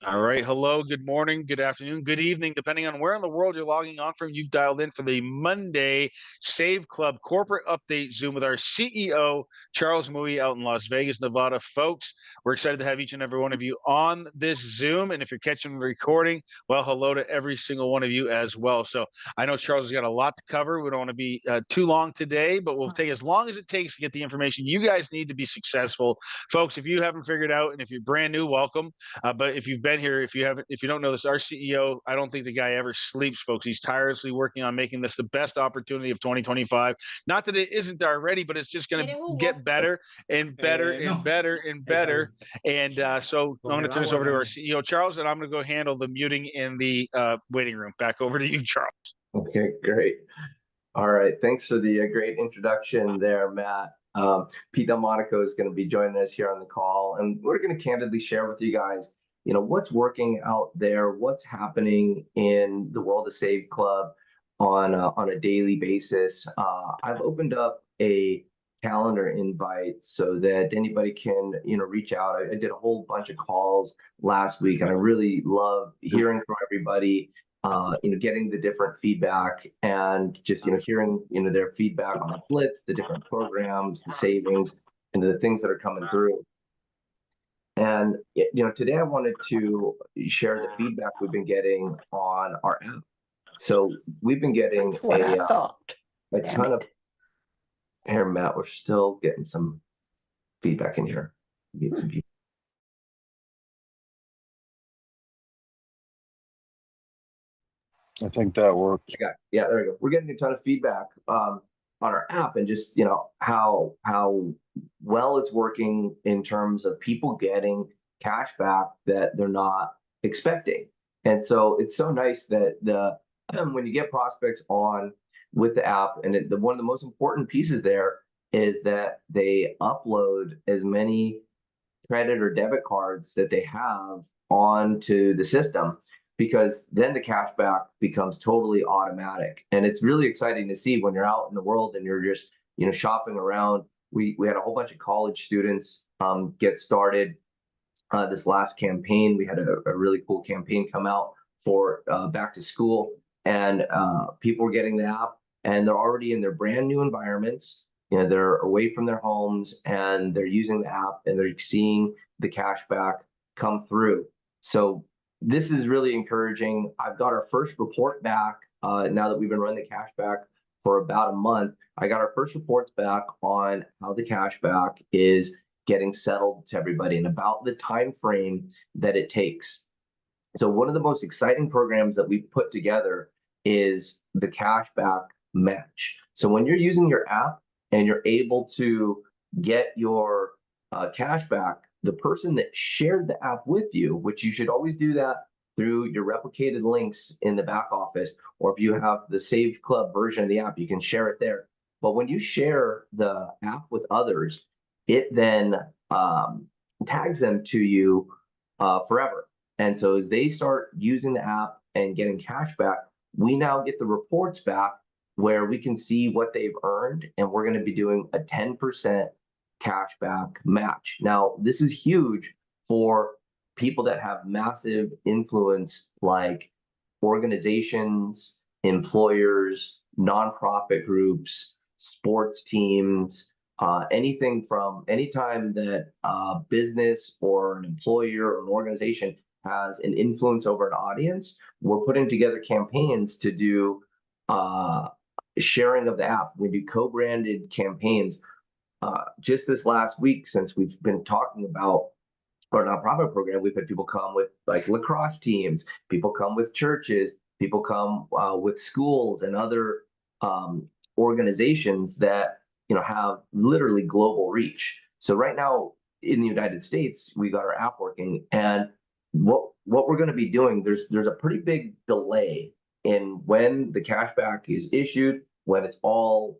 All right. Hello. Good morning. Good afternoon. Good evening, depending on where in the world you're logging on from. You've dialed in for the Monday Save Club Corporate Update Zoom with our CEO, Charles Mui, out in Las Vegas, Nevada. Folks, we're excited to have each and every one of you on this Zoom. And if you're catching the recording, well, hello to every single one of you as well. So I know Charles has got a lot to cover. We don't want to be too long today, but we'll take as long as it takes to get the information you guys need to be successful. Folks, if you haven't figured out, and if you're brand new, welcome. But if you've been here, if you don't know this, our CEO, I don't think the guy ever sleeps, folks. He's tirelessly working on making this the best opportunity of 2025. Not that it isn't already, but it's just going to get better and better and better and better. And so I'm going to turn this over to our CEO, Charles, and I'm going to go handle the muting in the waiting room. Back over to you, Charles. Okay, great. All right. Thanks for the great introduction there, Matt. Pete Delmonico is going to be joining us here on the call, and we're going to candidly share with you guys, what's working out there, what's happening in the world of Save Club on a daily basis. I've opened up a calendar invite so that anybody can, reach out. I did a whole bunch of calls last week, and I really love hearing from everybody. Getting the different feedback and just, hearing, their feedback on the Blitz, the different programs, the savings, and the things that are coming through. And, today I wanted to share the feedback we've been getting on our app. So we've been getting a ton of, here, Matt, we're still getting some feedback in here. Get some feedback. I think that worked. Yeah, there we go. We're getting a ton of feedback on our app, and just how well it's working in terms of people getting cash back that they're not expecting. And so it's so nice that when you get prospects on with the app, and one of the most important pieces there is that they upload as many credit or debit cards that they have onto the system, because then the cash back becomes totally automatic. And it's really exciting to see when you're out in the world and you're just, shopping around. We had a whole bunch of college students get started this last campaign. We had a really cool campaign come out for back to school, and people were getting the app, and they're already in their brand new environments. They're away from their homes, and they're using the app, and they're seeing the cash back come through. So this is really encouraging. I've got our first report back now that we've been running the cash back for about a month. I got our first reports back on how the cash back is getting settled to everybody and about the time frame that it takes. So one of the most exciting programs that we've put together is the cash back match. So when you're using your app and you're able to get your cash back, the person that shared the app with you, which you should always do that through your replicated links in the back office, or if you have the Save Club version of the app, you can share it there. But when you share the app with others, it then tags them to you forever. And so as they start using the app and getting cash back, we now get the reports back where we can see what they've earned, and we're going to be doing a 10% cashback match. Now, this is huge for people that have massive influence, like organizations, employers, nonprofit groups, sports teams, anything from anytime that a business or an employer or an organization has an influence over an audience. We're putting together campaigns to do sharing of the app. We do co-branded campaigns. Just this last week, since we've been talking about our nonprofit program, we've had people come with like lacrosse teams, people come with churches, people come with schools and other organizations that have literally global reach. So right now in the United States, we got our app working, and what we're going to be doing, there's a pretty big delay in when the cashback is issued, when it's all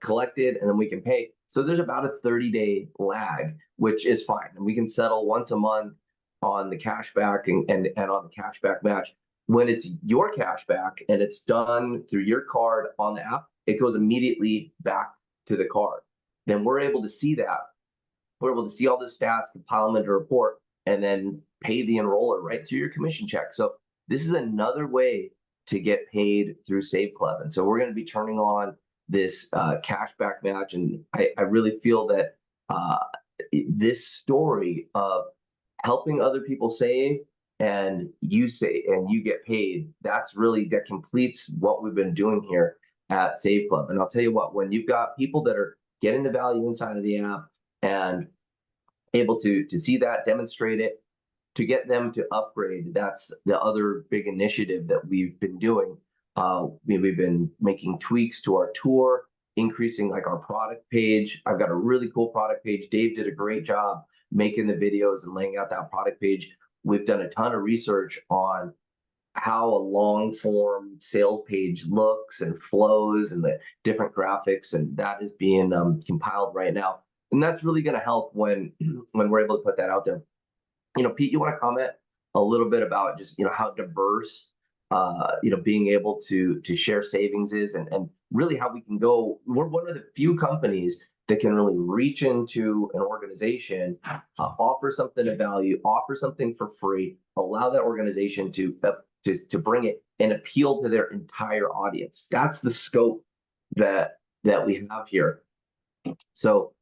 collected, and then we can pay. So there's about a 30-day lag, which is fine. And we can settle once a month on the cashback and on the cashback match. When it's your cashback and it's done through your card on the app, it goes immediately back to the card. Then we're able to see that. we're able to see all the stats, compile them into a report, and then pay the enroller right through your commission check. So this is another way to get paid through Save Club. And so we're going to be turning on this cashback match. And I really feel that this story of helping other people save and you say and you get paid, that completes what we've been doing here at Save Club. And I'll tell you what, when you've got people that are getting the value inside of the app and able to see that, demonstrate it, to get them to upgrade, that's the other big initiative that we've been doing. We've been making tweaks to our tour, increasing like our product page. I've got a really cool product page. Dave did a great job making the videos and laying out that product page. We've done a ton of research on how a long form sales page looks and flows and the different graphics, and that is being compiled right now. And that's really going to help when we're able to put that out there. Pete, you want to comment a little bit about just, how diverse, being able to share savings is, and really how we can go. We're one of the few companies that can really reach into an organization, offer something of value, offer something for free, allow that organization to bring it and appeal to their entire audience. That's the scope that we have here. So,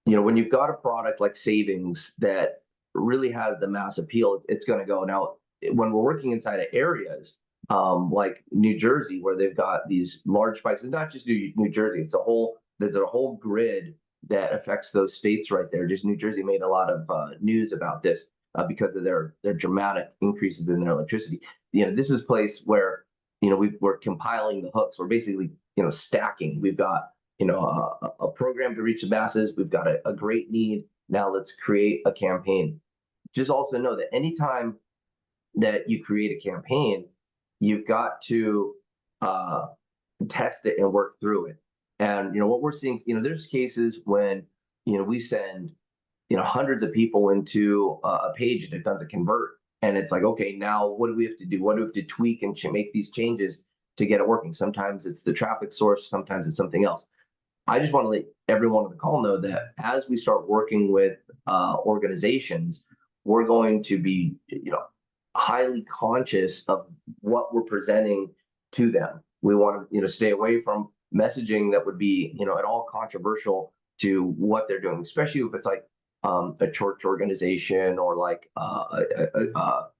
when you've got a product like savings that really has the mass appeal, it's going to go. Now, when we're working inside of areas like New Jersey, where they've got these large spikes, it's not just New Jersey, there's a whole grid that affects those states right there. Just New Jersey made a lot of news about this because of their dramatic increases in their electricity. This is a place where, we're compiling the hooks. We're basically, stacking. We've got a program to reach the masses. We've got a great need. Now let's create a campaign. Just also know that anytime that you create a campaign, you've got to test it and work through it. And what we're seeing, there's cases when we send hundreds of people into a page and it doesn't convert, and it's like, okay, now what do we have to do? What do we have to tweak and make these changes to get it working? Sometimes it's the traffic source, sometimes it's something else. I just want to let everyone on the call know that as we start working with organizations, we're going to be, highly conscious of what we're presenting to them. We want to, stay away from messaging that would be, at all controversial to what they're doing, especially if it's like a church organization or like an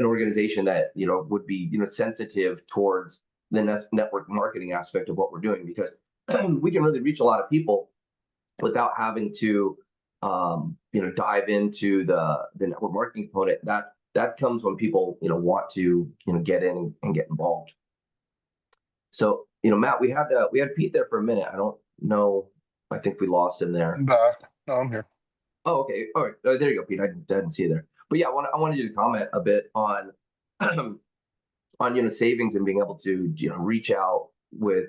organization that, would be, sensitive towards the network marketing aspect of what we're doing, because we can really reach a lot of people without having to, dive into the network marketing component. That comes when people, want to, get in and get involved. So, Matt, we had Pete there for a minute. I don't know. I think we lost him there. I'm back. No, I'm here. Oh, okay. All right. There you go, Pete. I didn't see you there. But yeah, I wanted you to comment a bit on, savings and being able to, reach out to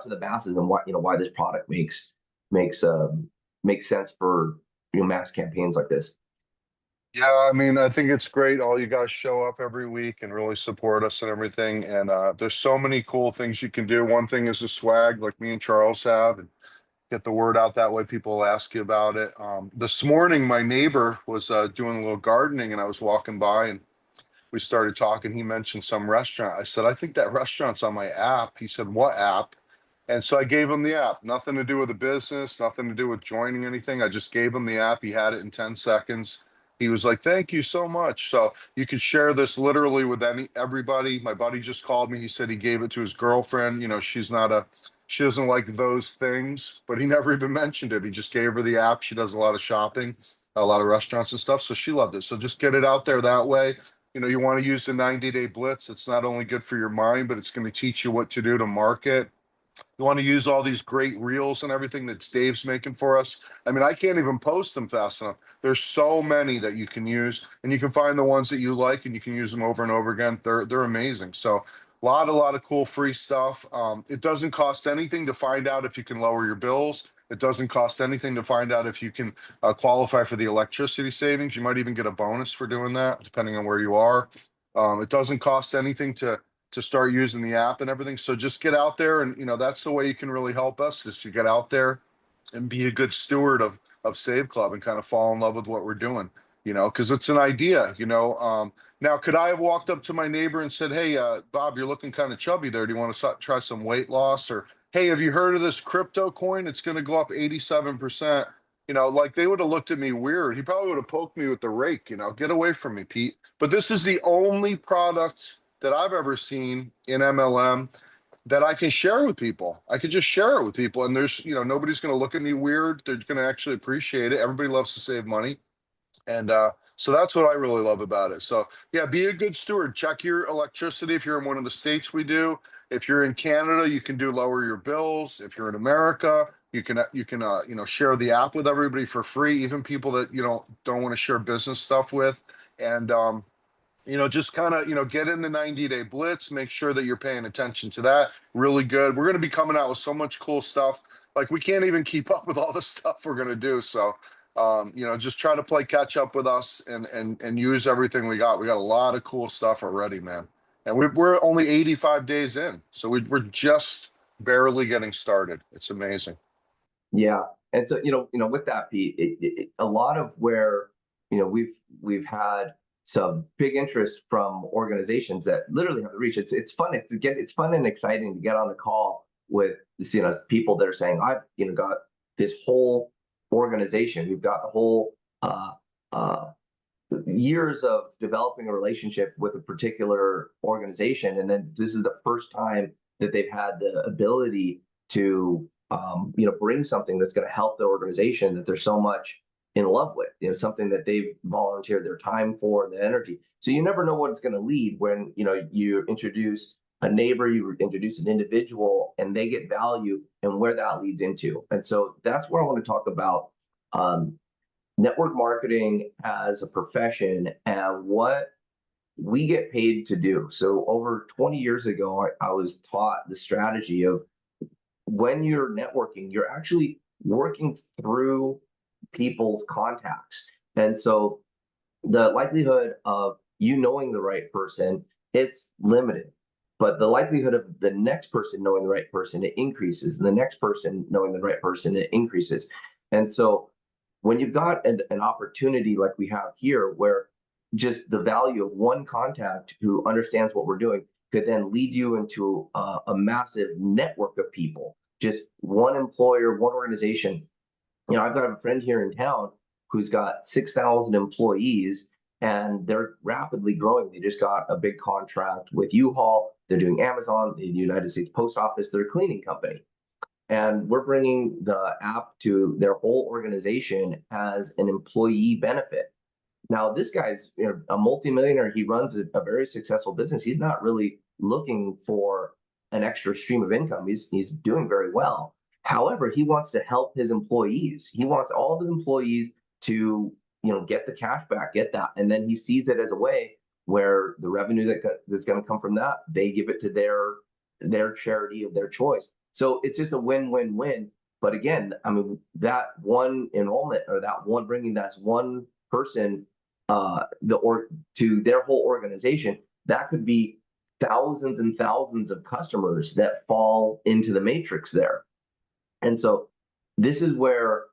the masses, and why this product makes sense for mass campaigns like this. Yeah, I mean, I think it's great. All you guys show up every week and really support us and everything. And there's so many cool things you can do. One thing is the swag, like me and Charles have, and get the word out that way. People will ask you about it. This morning, my neighbor was doing a little gardening, and I was walking by, and we started talking. He mentioned some restaurant. I said, I think that restaurant's on my app. He said, what app? And so I gave him the app. Nothing to do with the business, nothing to do with joining anything. I just gave him the app. He had it in 10 seconds. He was like, thank you so much. So you could share this literally with everybody. My buddy just called me. He said he gave it to his girlfriend. She doesn't like those things, but he never even mentioned it. He just gave her the app. She does a lot of shopping, a lot of restaurants and stuff. So she loved it. So just get it out there that way. You want to use the 90-day blitz. It's not only good for your mind, but it's going to teach you what to do to market. You want to use all these great reels and everything that Dave's making for us. I mean, I can't even post them fast enough. There's so many that you can use, and you can find the ones that you like, and you can use them over and over again. They're amazing. So a lot of cool free stuff. It doesn't cost anything to find out if you can lower your bills. It doesn't cost anything to find out if you can qualify for the electricity savings. You might even get a bonus for doing that, depending on where you are. It doesn't cost anything to start using the app and everything. So just get out there, and that's the way you can really help us, is you get out there, and be a good steward of Save Club and kind of fall in love with what we're doing, because it's an idea, Now, could I have walked up to my neighbor and said, "Hey, Bob, you're looking kind of chubby there. Do you want to try some weight loss?" Or, "Hey, have you heard of this crypto coin? It's going to go up 87%." Like they would have looked at me weird. He probably would have poked me with the rake, get away from me, Pete. But this is the only product that I've ever seen in MLM that I can share with people. I could just share it with people, and there's, nobody's going to look at me weird. They're going to actually appreciate it. Everybody loves to save money. And so that's what I really love about it. So yeah, be a good steward. Check your electricity. If you're in one of the states, we do. If you're in Canada, you can do lower your bills. If you're in America, you can share the app with everybody for free, even people that don't want to share business stuff with. And just kind of, get in the 90-day blitz, make sure that you're paying attention to that. Really good. We're going to be coming out with so much cool stuff. Like we can't even keep up with all the stuff we're going to do. So, just try to play catch up with us and use everything we got. We got a lot of cool stuff already, man. And we're only 85 days in. So we're just barely getting started. It's amazing. Yeah. And so, with that, Pete, a lot of where, we've had some big interest from organizations that literally have the reach. It's fun. It's fun and exciting to get on the call with, people that are saying, I've, got this whole organization. We've got the whole, years of developing a relationship with a particular organization. And then this is the first time that they've had the ability to, bring something that's going to help the organization that they're so much in love with, something that they've volunteered their time for and the energy. So you never know what it's going to lead when, you introduce a neighbor, you introduce an individual, and they get value and where that leads into. And so that's where I want to talk about network marketing as a profession and what we get paid to do. So over 20 years ago, I was taught the strategy of when you're networking, you're actually working through people's contacts. And so the likelihood of you knowing the right person, it's limited. But the likelihood of the next person knowing the right person, it increases. And the next person knowing the right person, it increases. And so when you've got an opportunity like we have here, where just the value of one contact who understands what we're doing could then lead you into a massive network of people, just one employer, one organization. I've got a friend here in town who's got 6,000 employees, and they're rapidly growing. They just got a big contract with U-Haul. They're doing Amazon, the United States Post Office. They're a cleaning company. And we're bringing the app to their whole organization as an employee benefit. Now, this guy's a multimillionaire. He runs a very successful business. He's not really looking for an extra stream of income. He's doing very well. However, he wants to help his employees. He wants all of his employees to, get the cash back, get that. And then he sees it as a way where the revenue that's going to come from that, they give it to their charity of their choice. So it's just a win-win-win. But again, I mean, that one enrollment or that one bringing that one person to their whole organization, that could be thousands and thousands of customers that fall into the matrix there. And so this is where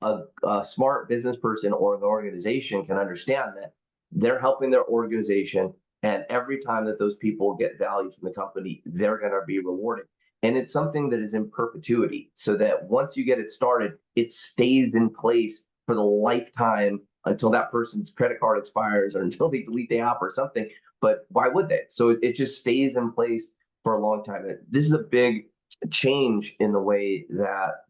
a smart business person or an organization can understand that they're helping their organization, and every time that those people get value from the company, they're going to be rewarded. And it's something that is in perpetuity, so that once you get it started, it stays in place for the lifetime until that person's credit card expires or until they delete the app or something. But why would they? So it just stays in place for a long time. This is a big change in the way that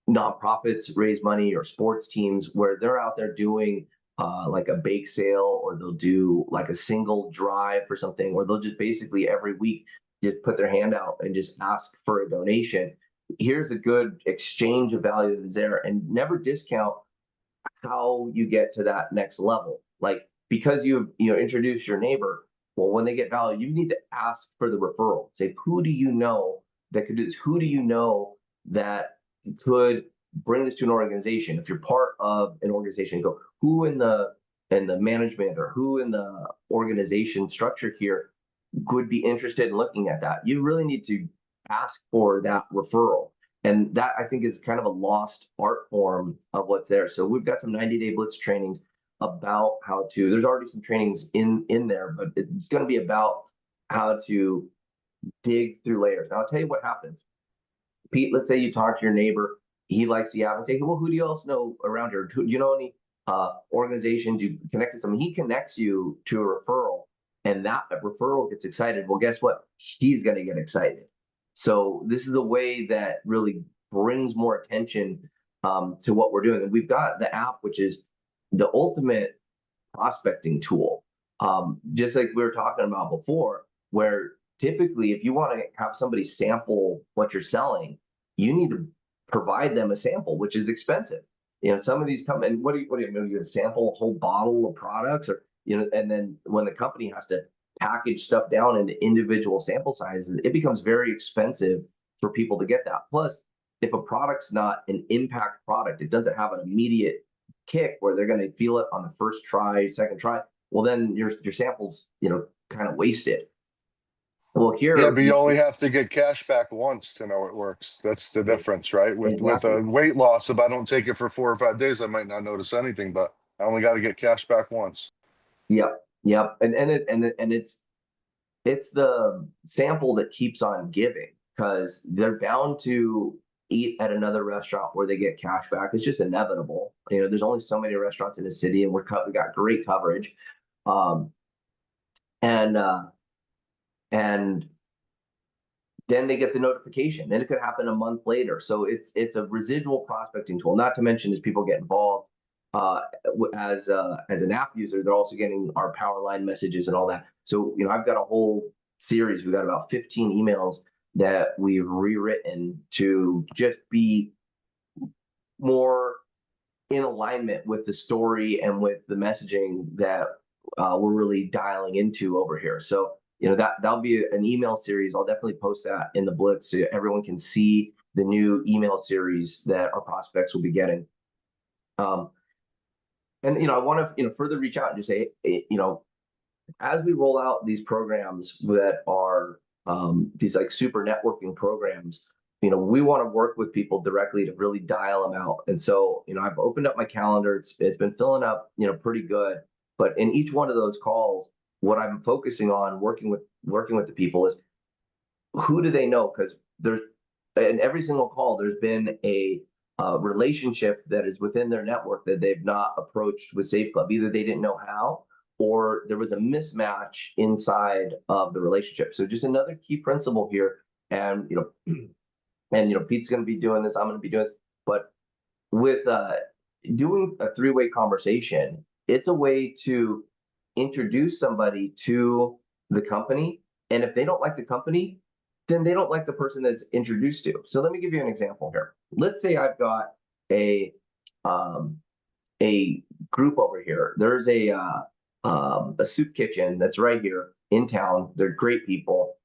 nonprofits raise money, or sports teams, where they're out there doing like a bake sale, or they'll do like a single drive or something, or they'll just basically every week just put their hand out and just ask for a donation. Here's a good exchange of value that's there, and never discount how you get to that next level. Like, because you introduce your neighbor, well, when they get value, you need to ask for the referral. Say, who do you know that could do this? Who do you know that could bring this to an organization? If you're part of an organization, go, who in the management or who in the organization structure here could be interested in looking at that? You really need to ask for that referral. And that, I think, is kind of a lost art form of what's there. So we've got some 90-day blitz trainings about how to, there's already some trainings in there, but it's going to be about how to dig through layers. Now, I'll tell you what happens. Pete, let's say you talk to your neighbor, he likes the app, and say, well, who do you else know around here? Do you know any organizations you connect with? Someone, he connects you to a referral, and that referral gets excited. Well, guess what? He's going to get excited. So this is a way that really brings more attention to what we're doing. And we've got the app, which is the ultimate prospecting tool. Just like we were talking about before, where typically if you want to have somebody sample what you're selling, you need to provide them a sample, which is expensive. You know, some of these come and what do you know? You sample a whole bottle of products, or and then when the company has to package stuff down into individual sample sizes, it becomes very expensive for people to get that. Plus, if a product's not an impact product, it doesn't have an immediate kick where they're going to feel it on the first try, second try. Well, then your samples, kind of wasted. Well, here, yeah, but you only have to get cash back once to know it works. That's the difference, right? With a weight loss, if I don't take it for 4 or 5 days, I might not notice anything, but I only got to get cash back once. Yep, and it's the sample that keeps on giving, because they're bound to eat at another restaurant where they get cash back. It's just inevitable. There's only so many restaurants in the city, and we got great coverage, and then they get the notification, and it could happen a month later. So it's a residual prospecting tool. Not to mention, as people get involved as an app user, they're also getting our power line messages and all that. So I've got a whole series. We've got about 15 emails that we've rewritten to just be more in alignment with the story and with the messaging that we're really dialing into over here. So that'll be an email series. I'll definitely post that in the Blitz so everyone can see the new email series that our prospects will be getting. And I want to further reach out and just say, as we roll out these programs that are these like super networking programs, we want to work with people directly to really dial them out. And so I've opened up my calendar. It's been filling up pretty good. But in each one of those calls, what I'm focusing on working with the people is, who do they know? Because in every single call, there's been a relationship that is within their network that they've not approached with Safe Club. Either they didn't know how, or there was a mismatch inside of the relationship. So just another key principle here. And Pete's going to be doing this, I'm going to be doing this, but with doing a three-way conversation, it's a way to introduce somebody to the company. And if they don't like the company, then they don't like the person that's introduced to. So let me give you an example here. Let's say I've got a group over here. There's a soup kitchen that's right here in town. They're great people.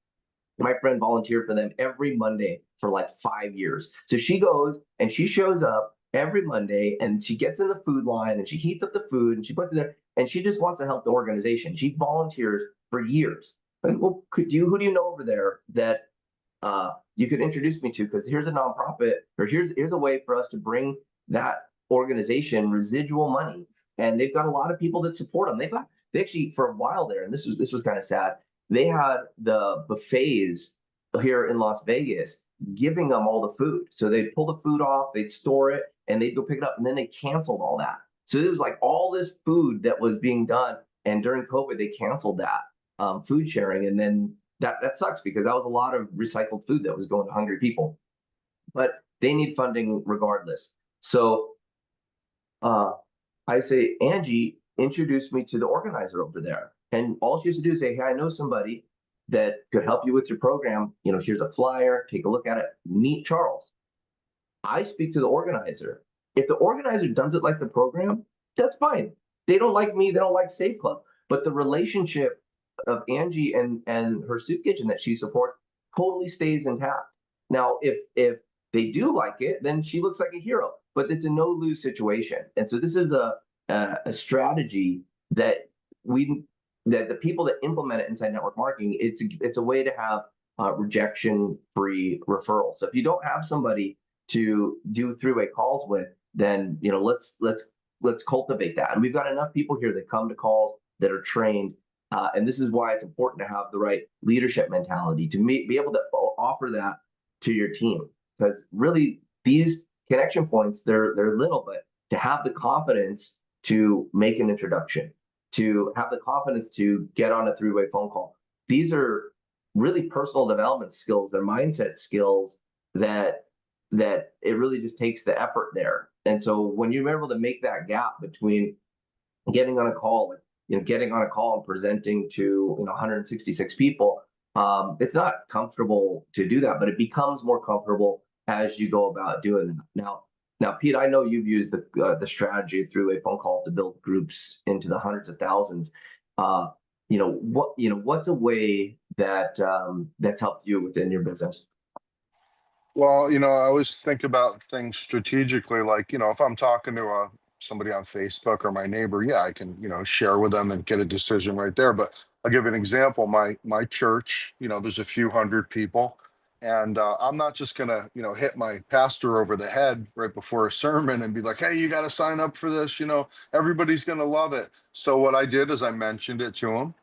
My friend volunteered for them every Monday for like 5 years. So she goes and she shows up every Monday, and she gets in the food line and she heats up the food and she puts it there, and she just wants to help the organization. She volunteers for years. Like, well, who do you know over there that you could introduce me to? Because here's a nonprofit, or here's a way for us to bring that organization residual money, and they've got a lot of people that support them. They actually, for a while there, and this was kind of sad, they had the buffets here in Las Vegas giving them all the food. So they'd pull the food off, they'd store it, and they'd go pick it up, and then they canceled all that. So there was like all this food that was being done, and during COVID they canceled that food sharing, and then that sucks, because that was a lot of recycled food that was going to hungry people. But they need funding regardless. So I say, Angie introduced me to the organizer over there, and all she has to do is say, hey, I know somebody that could help you with your program. Here's a flyer, take a look at it, meet Charles. I speak to the organizer. If the organizer doesn't like the program, that's fine. They don't like me, they don't like Safe Club. But the relationship of Angie and her soup kitchen that she supports totally stays intact. Now, if they do like it, then she looks like a hero. But it's a no-lose situation. And so this is a strategy that the people that implement it inside network marketing, it's a way to have rejection-free referrals. So if you don't have somebody to do three-way calls with, then let's cultivate that. And we've got enough people here that come to calls that are trained. And this is why it's important to have the right leadership mentality to be able to offer that to your team. Because really, these connection points, they're little, but to have the confidence to make an introduction, to have the confidence to get on a three-way phone call, these are really personal development skills and mindset skills that it really just takes the effort there. And so when you're able to make that gap between getting on a call, getting on a call and presenting to 166 people, it's not comfortable to do that, but it becomes more comfortable as you go about doing that. Now, Pete, I know you've used the strategy of three-way phone call to build groups into the hundreds of thousands. What's a way that that's helped you within your business? Well, I always think about things strategically, like, if I'm talking to somebody on Facebook or my neighbor, yeah, I can, share with them and get a decision right there. But I'll give you an example. My church, there's a few hundred people, and I'm not just gonna, hit my pastor over the head right before a sermon and be like, hey, you got to sign up for this, everybody's gonna love it. So what I did is I mentioned it to him.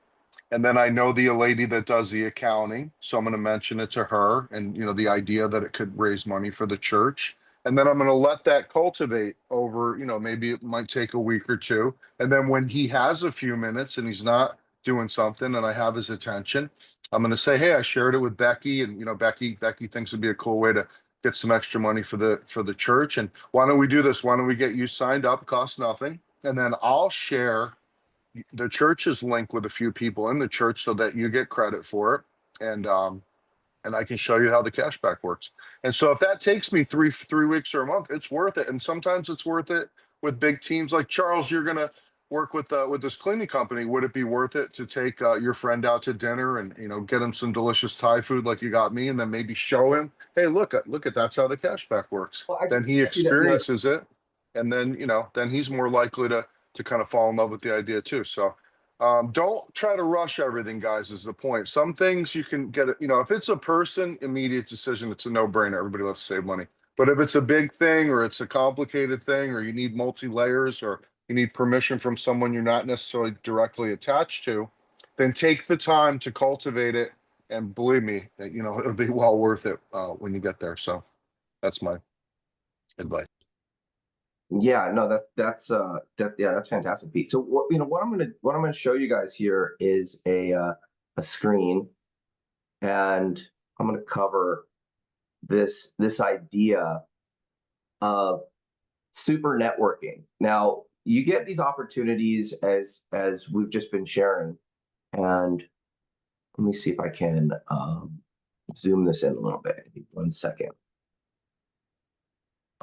And then I know the lady that does the accounting, so I'm going to mention it to her, and the idea that it could raise money for the church. And then I'm going to let that cultivate over, maybe it might take a week or two. And then when he has a few minutes and he's not doing something and I have his attention, I'm going to say, hey, I shared it with Becky, and Becky thinks it'd be a cool way to get some extra money for the church. And why don't we do this? Why don't we get you signed up? It costs nothing. And then I'll share the church's link with a few people in the church so that you get credit for it. And I can show you how the cashback works. And so if that takes me three weeks or a month, it's worth it. And sometimes it's worth it with big teams like Charles. You're gonna work with this cleaning company. Would it be worth it to take your friend out to dinner and get him some delicious Thai food like you got me, and then maybe show him, hey, look at that's how the cashback works. Well, Then he see that, experiences it, and then then he's more likely to kind of fall in love with the idea too. So don't try to rush everything, guys, is the point. Some things you can get, if it's a person, immediate decision, it's a no-brainer. Everybody loves to save money. But if it's a big thing or it's a complicated thing or you need multi-layers or you need permission from someone you're not necessarily directly attached to, then take the time to cultivate it. And believe me, that it'll be well worth it when you get there. So that's my advice. Yeah, no, that's fantastic, Pete. So what I'm gonna show you guys here is a screen, and I'm gonna cover this idea of super networking. Now, you get these opportunities as we've just been sharing, and let me see if I can zoom this in a little bit. 1 second.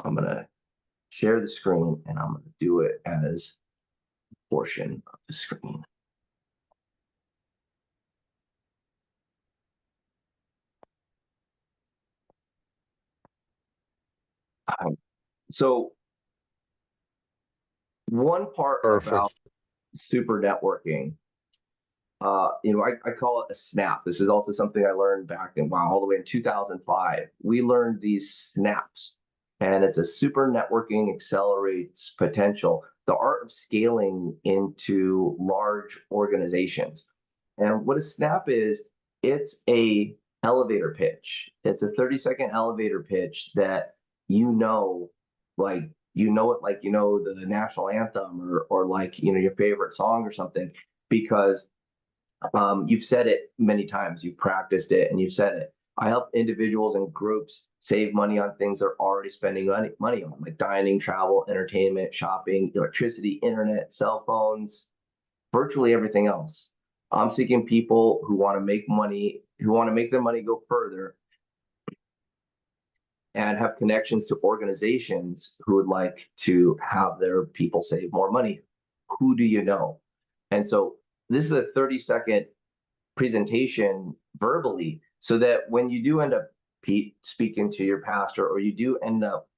I'm gonna share the screen, and I'm going to do it as a portion of the screen. So one part about Perfect. super networking, I call it a snap. This is also something I learned back all the way in 2005. We learned these snaps, and it's a super networking accelerates potential, the art of scaling into large organizations. And what a snap is, it's a elevator pitch. It's a 30-second elevator pitch that like the national anthem or like your favorite song or something, because you've said it many times, you've practiced it, and you've said it. I help individuals and groups save money on things they're already spending money on, like dining, travel, entertainment, shopping, electricity, internet, cell phones, virtually everything else. I'm seeking people who want to make money, who want to make their money go further, and have connections to organizations who would like to have their people save more money. Who do you know? And so this is a 30-second presentation verbally, so that when you do end up, Pete, speaking to your pastor, or you do end up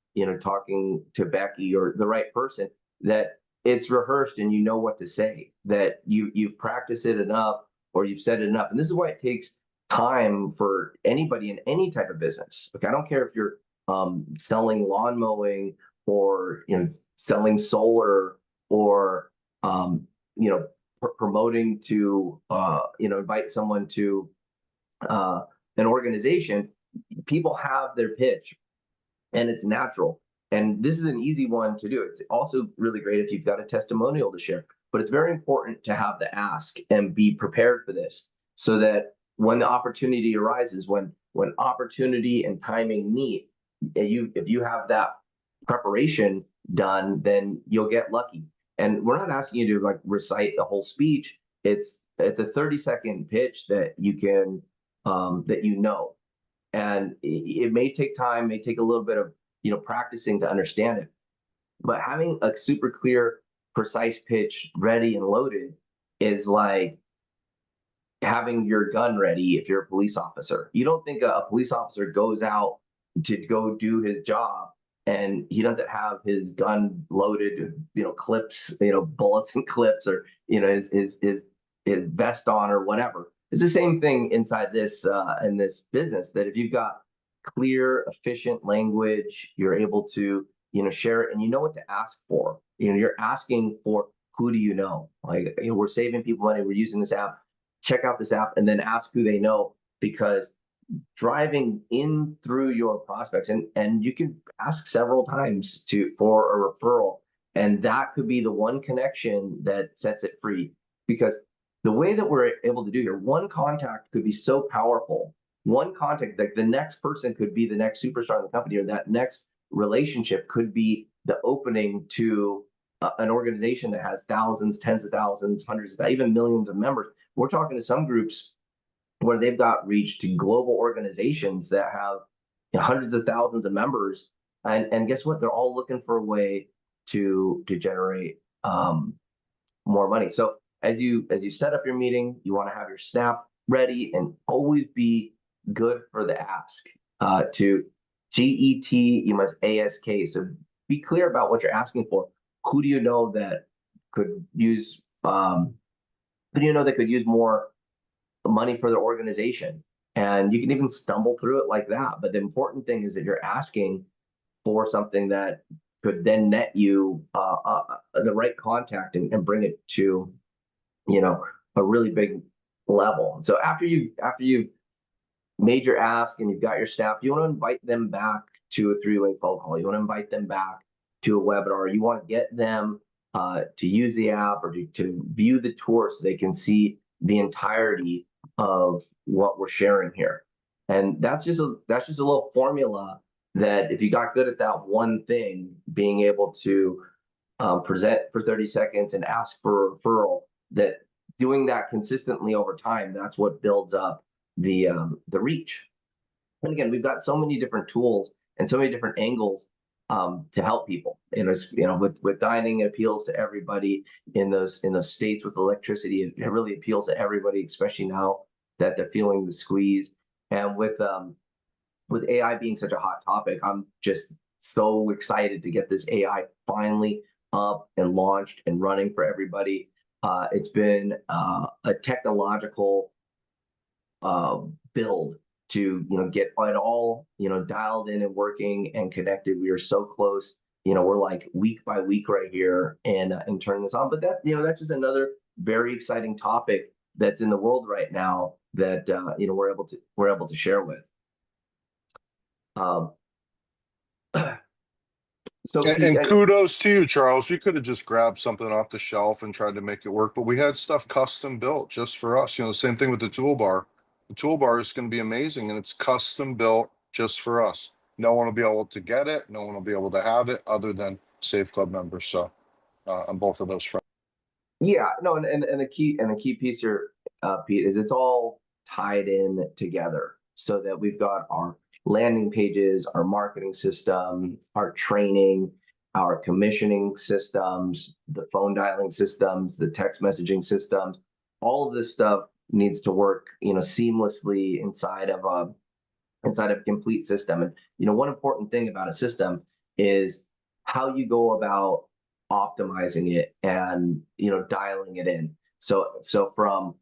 talking to Becky or the right person, that it's rehearsed and you know what to say, that you've practiced it enough or you've said it enough. And this is why it takes time for anybody in any type of business. Okay, I don't care if you're selling lawn mowing, or selling solar, or promoting to invite someone to an organization. People have their pitch, and it's natural. And this is an easy one to do. It's also really great if you've got a testimonial to share, but it's very important to have the ask and be prepared for this, so that when the opportunity arises, when opportunity and timing meet, if you have that preparation done, then you'll get lucky. And we're not asking you to like recite the whole speech. It's a 30-second pitch that you can and it may take time, may take a little bit of practicing to understand it, but having a super clear, precise pitch ready and loaded is like having your gun ready. If you're a police officer, you don't think a police officer goes out to go do his job and he doesn't have his gun loaded, clips, bullets and clips, or his vest on or whatever. It's the same thing inside this in this business, that if you've got clear, efficient language, you're able to share it, and you know what to ask for. You're asking for, who do you know? Like, we're saving people money, we're using this app, check out this app, and then ask who they know. Because driving in through your prospects, and you can ask several times for a referral, and that could be the one connection that sets it free. Because the way that we're able to do here, one contact could be so powerful. One contact, like the next person could be the next superstar in the company, or that next relationship could be the opening to an organization that has thousands, tens of thousands, hundreds, even millions of members. We're talking to some groups where they've got reach to global organizations that have hundreds of thousands of members, and guess what? They're all looking for a way to generate more money. So as you set up your meeting, you want to have your snap ready, and always be good for the ask. To GET, you must ASK. So be clear about what you're asking for. Who do you know that could use more money for their organization? And you can even stumble through it like that. But the important thing is that you're asking for something that could then net you the right contact, and bring it to a really big level. So after you've made your ask and you've got your staff, you want to invite them back to a three-way phone call. You want to invite them back to a webinar. You want to get them to use the app, or to view the tour, so they can see the entirety of what we're sharing here. And that's just a little formula, that if you got good at that one thing, being able to present for 30 seconds and ask for a referral, that doing that consistently over time, that's what builds up the reach. And again, we've got so many different tools and so many different angles to help people. With dining, it appeals to everybody in those states. With electricity, it really appeals to everybody, especially now that they're feeling the squeeze. And with AI being such a hot topic, I'm just so excited to get this AI finally up and launched and running for everybody. It's been a technological build to get it all dialed in and working and connected. We are so close. We're like week by week right here, and turning this on. But that's just another very exciting topic that's in the world right now that we're able to share with. So And kudos to you, Charles. You could have just grabbed something off the shelf and tried to make it work, but we had stuff custom built just for us. The same thing with the toolbar. The toolbar is going to be amazing, and it's custom built just for us. No one will be able to get it. No one will be able to have it other than Save Club members. So on both of those fronts. Yeah, no, and a key piece here, Pete, is it's all tied in together, so that we've got our landing pages, our marketing system, our training, our commissioning systems, the phone dialing systems, the text messaging systems. All of this stuff needs to work, seamlessly inside of a complete system. And one important thing about a system is how you go about optimizing it and dialing it in. So from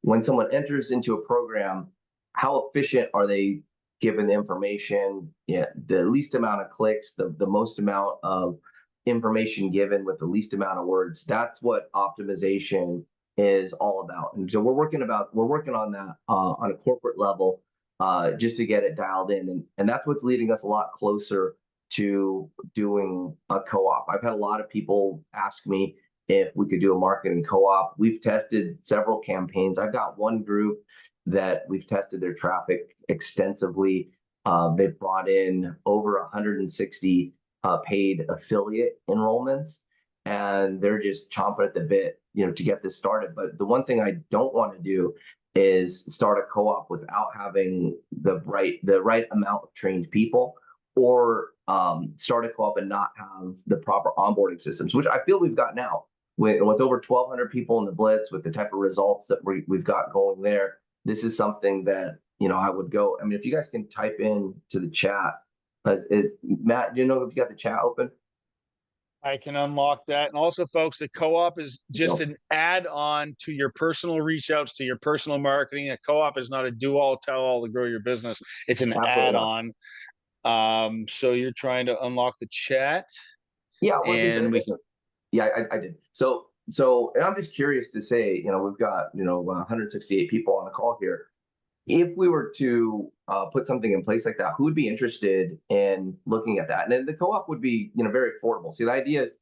when someone enters into a program, how efficient are they given the information? Yeah, the least amount of clicks, the most amount of information given with the least amount of words. That's what optimization is all about. And so we're working on that on a corporate level, just to get it dialed in. And that's what's leading us a lot closer to doing a co-op. I've had a lot of people ask me if we could do a marketing co-op. We've tested several campaigns. I've got one group that we've tested their traffic extensively. They've brought in over 160 paid affiliate enrollments, and they're just chomping at the bit, to get this started. But the one thing I don't want to do is start a co-op without having the right amount of trained people, or start a co-op and not have the proper onboarding systems, which I feel we've got now. With over 1,200 people in the Blitz, with the type of results that we've got going there, this is something that, I would go. I mean, if you guys can type in to the chat, is Matt, do you know if you got the chat open? I can unlock that. And also, folks, the co-op is just an add-on to your personal reach outs, to your personal marketing. A co-op is not a do-all, tell-all to grow your business. It's an add-on. So you're trying to unlock the chat. Yeah, and we can. Yeah, I did. So, and I'm just curious to say, we've got 168 people on the call here. If we were to put something in place like that, who would be interested in looking at that? And then the co-op would be, very affordable. See, the idea is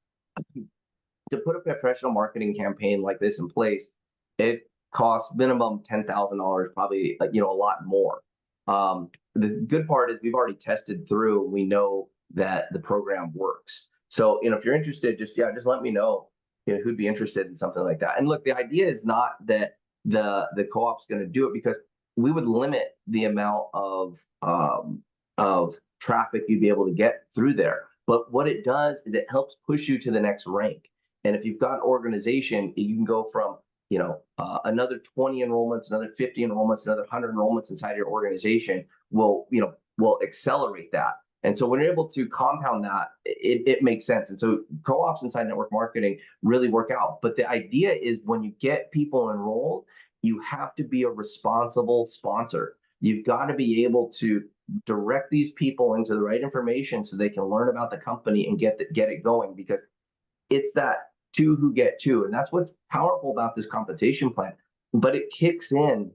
to put a professional marketing campaign like this in place. It costs minimum $10,000, probably a lot more. The good part is we've already tested through. We know that the program works. So, if you're interested, just let me know, who'd be interested in something like that. And look, the idea is not that the co-op's going to do it, because we would limit the amount of traffic you'd be able to get through there. But what it does is it helps push you to the next rank. And if you've got an organization, you can go from another 20 enrollments, another 50 enrollments, another 100 enrollments inside your organization will accelerate that. And so when you're able to compound that, it makes sense. And so co-ops inside network marketing really work out. But the idea is, when you get people enrolled, you have to be a responsible sponsor. You've got to be able to direct these people into the right information so they can learn about the company and get it going, because it's that two who get two. And that's what's powerful about this compensation plan. But it kicks into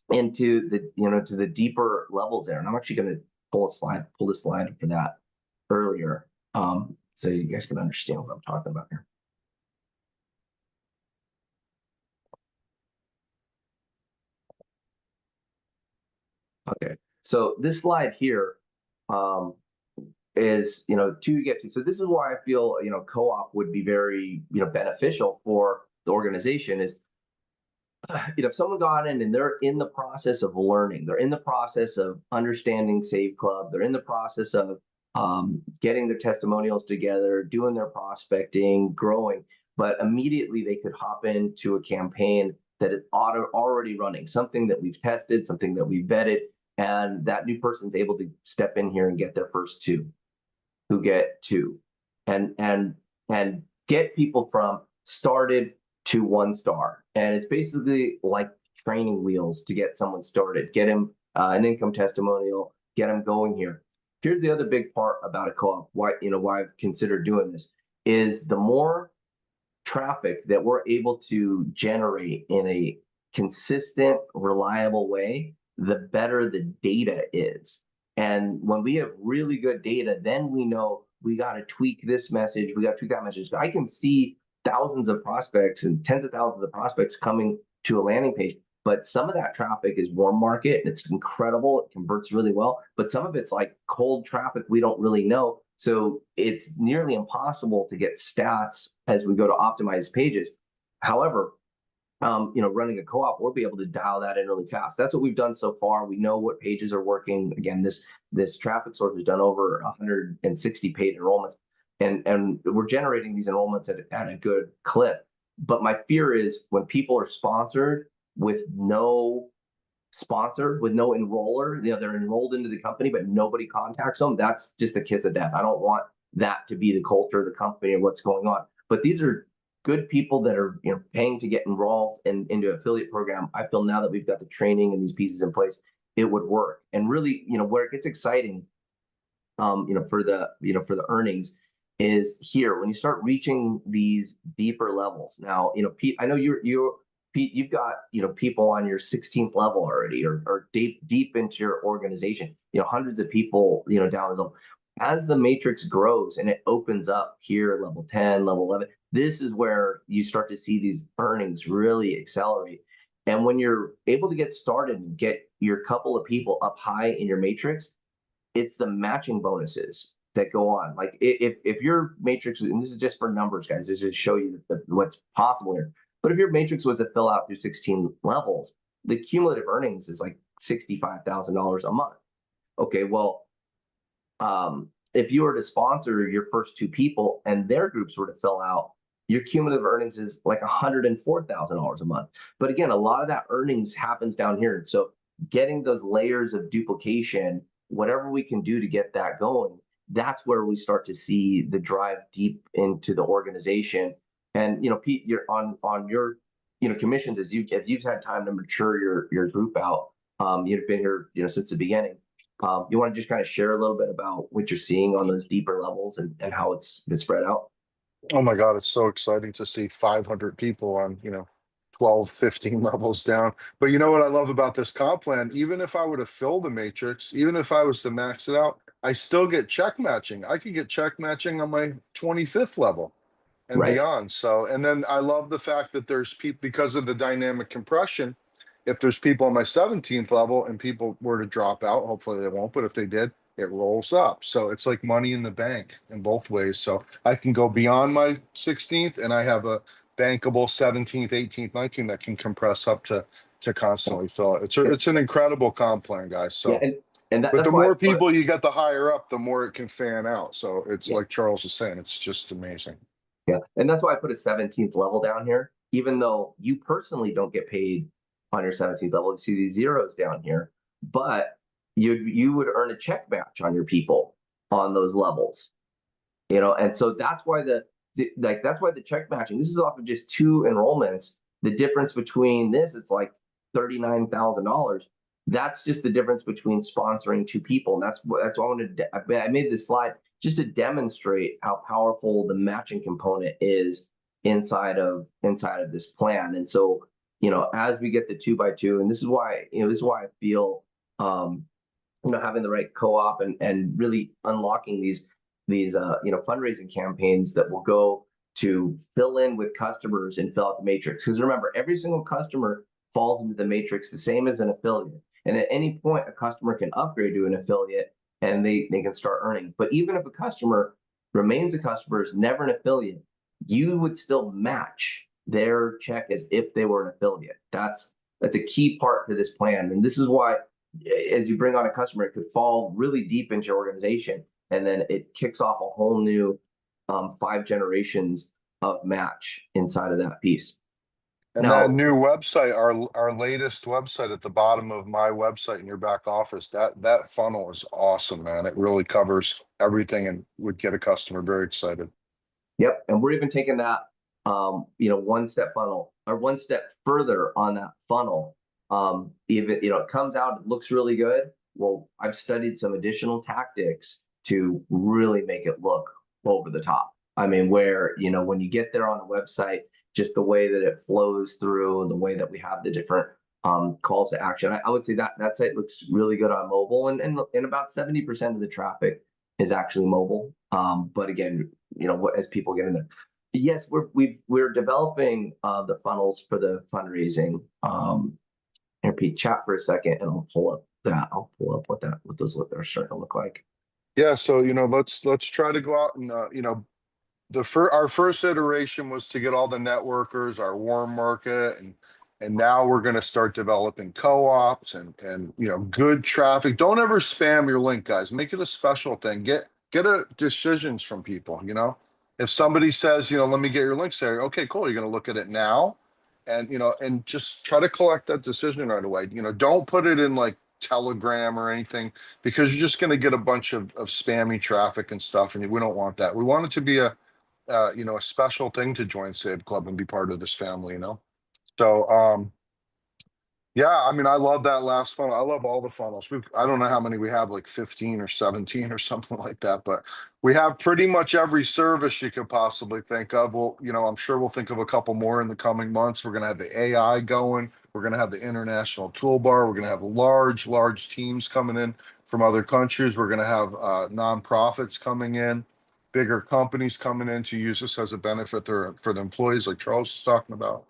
the deeper levels there. And I'm actually going to pull the slide for that earlier, so you guys can understand what I'm talking about here. Okay, so this slide here is to get to. So this is why I feel co-op would be very beneficial for the organization. Is if someone got in and they're in the process of learning, they're in the process of understanding Save Club, they're in the process of getting their testimonials together, doing their prospecting, growing, but immediately they could hop into a campaign that is already running, something that we've tested, something that we've vetted, and that new person's able to step in here and get their first two, who get two, and get people from started to 1 star. And it's basically like training wheels to get someone started, get him an income testimonial, get him going here. Here's the other big part about a co-op, why I've considered doing this, is the more traffic that we're able to generate in a consistent, reliable way, the better the data is. And when we have really good data, then we know we got to tweak this message, we got to tweak that message. I can see thousands of prospects and tens of thousands of prospects coming to a landing page, but some of that traffic is warm market, and it's incredible, it converts really well, but some of it's like cold traffic we don't really know. So it's nearly impossible to get stats as we go to optimize pages. However, running a co-op, we'll be able to dial that in really fast. That's what we've done so far. We know what pages are working. Again, this traffic source has done over 160 paid enrollments, and we're generating these enrollments at a good clip. But my fear is, when people are sponsored with no sponsor, with no enroller, they're enrolled into the company, but nobody contacts them. That's just a kiss of death. I don't want that to be the culture of the company or what's going on. But these are good people that are, you know, paying to get involved into affiliate program. I feel now that we've got the training and these pieces in place, it would work. And really, you know, where it gets exciting, you know, for the earnings is here when you start reaching these deeper levels. Now, you know, Pete, I know Pete, you've got, you know, people on your 16th level already, or deep into your organization, you know, hundreds of people, you know, down the zone. As the matrix grows and it opens up here, level 10, level 11, this is where you start to see these earnings really accelerate. And when you're able to get started and get your couple of people up high in your matrix, it's the matching bonuses that go on. Like if your matrix, and this is just for numbers, guys, this is to show you what's possible here. But if your matrix was to fill out through 16 levels, the cumulative earnings is like $65,000 a month. Okay, well, if you were to sponsor your first two people and their groups were to fill out, your cumulative earnings is like $104,000 a month. But again, a lot of that earnings happens down here. So getting those layers of duplication, whatever we can do to get that going, that's where we start to see the drive deep into the organization. And, you know, Pete, you're on your, you know, commissions, as you've had time to mature your group out. You've been here, you know, since the beginning. You want to just kind of share a little bit about what you're seeing on those deeper levels and how it's been spread out? Oh my God, it's so exciting to see 500 people on, 12, 15 levels down. But you know what I love about this comp plan? Even if I would have filled a matrix, even if I was to max it out, I still get check matching. I could get check matching on my 25th level and Right. beyond. So, and then I love the fact that there's people, because of the dynamic compression, if there's people on my 17th level and people were to drop out, hopefully they won't, but if they did, it rolls up. So it's like money in the bank in both ways. So I can go beyond my 16th and I have a bankable 17th, 18th, 19th that can compress up to constantly fill it. It's an incredible comp plan, guys. Yeah, So, and but that's the why I more put, people you get, the higher up, the more it can fan out. So it's yeah, like Charles is saying, it's just amazing. yeah, and that's why I put a 17th level down here, even though you personally don't get paid on your 17th level. You see these zeros down here, but you would earn a check match on your people on those levels, you know, and so that's why that's why the check matching. This is off of just two enrollments. The difference between this, it's like $39,000. That's just the difference between sponsoring two people, and that's why I wanted to, I made this slide just to demonstrate how powerful the matching component is inside of this plan. And so, you know, as we get the 2x2, and this is why, you know, this is why I feel, you know, having the right co-op and really unlocking these you know, fundraising campaigns that will go to fill in with customers and fill out the matrix. Because remember, every single customer falls into the matrix the same as an affiliate. And at any point, a customer can upgrade to an affiliate and they can start earning. But even if a customer remains a customer, is never an affiliate, you would still match their check as if they were an affiliate. That's a key part to this plan. And this is why, as you bring on a customer, it could fall really deep into your organization, and then it kicks off a whole new 5 generations of match inside of that piece. And that Now, new website, our latest website at the bottom of my website in your back office, that funnel is awesome, man. It really covers everything and would get a customer very excited. yep, and we're even taking that, you know, one step further on that funnel. Even, you know, it comes out, it looks really good. Well, I've studied some additional tactics to really make it look over the top. I mean, where, you know, when you get there on the website, just the way that it flows through and the way that we have the different calls to action, I would say that site looks really good on mobile, and about 70% of the traffic is actually mobile. But again, you know, as people get in there, yes, we're developing the funnels for the fundraising. And Pete, chat for a second, and I'll pull up what those are starting to look like. Yeah, so let's try to go out and our first iteration was to get all the networkers, our warm market, and now we're going to start developing co-ops and good traffic. Don't ever spam your link, guys. Make it a special thing. Get decisions from people. If somebody says, let me get your links there. Okay, cool. You're going to look at it now, and just try to collect that decision right away. Don't put it in like Telegram or anything, because you're just going to get a bunch of spammy traffic and stuff, and we don't want that. We want it to be a you know, a special thing to join Save Club and be part of this family, you know? So, yeah, I mean, I love that last funnel. I love all the funnels. I don't know how many we have, like 15 or 17 or something like that, but we have pretty much every service you could possibly think of. Well, you know, I'm sure we'll think of a couple more in the coming months. We're going to have the AI going. We're going to have the international toolbar. We're going to have large teams coming in from other countries. We're going to have nonprofits coming in, bigger companies coming in to use this as a benefit for the employees, like Charles was talking about.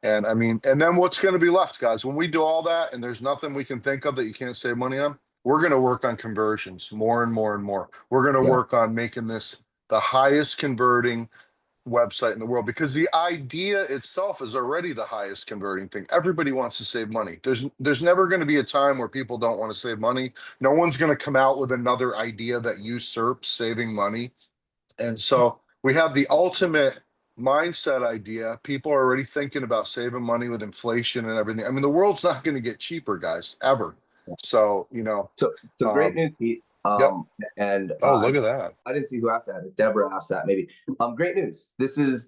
And I mean, and then what's going to be left, guys? When we do all that and there's nothing we can think of that you can't save money on, we're going to work on conversions more and more and more. We're going to work on making this the highest converting website in the world, because the idea itself is already the highest converting thing. Everybody wants to save money. There's never going to be a time where people don't want to save money. No one's going to come out with another idea that usurps saving money. And so we have the ultimate mindset idea. People are already thinking about saving money with inflation and everything. I mean, the world's not going to get cheaper, guys, ever. So, you know, So great news, Pete. yep. And Oh, look at that. I didn't see who asked that. Deborah asked that maybe. Great news. This is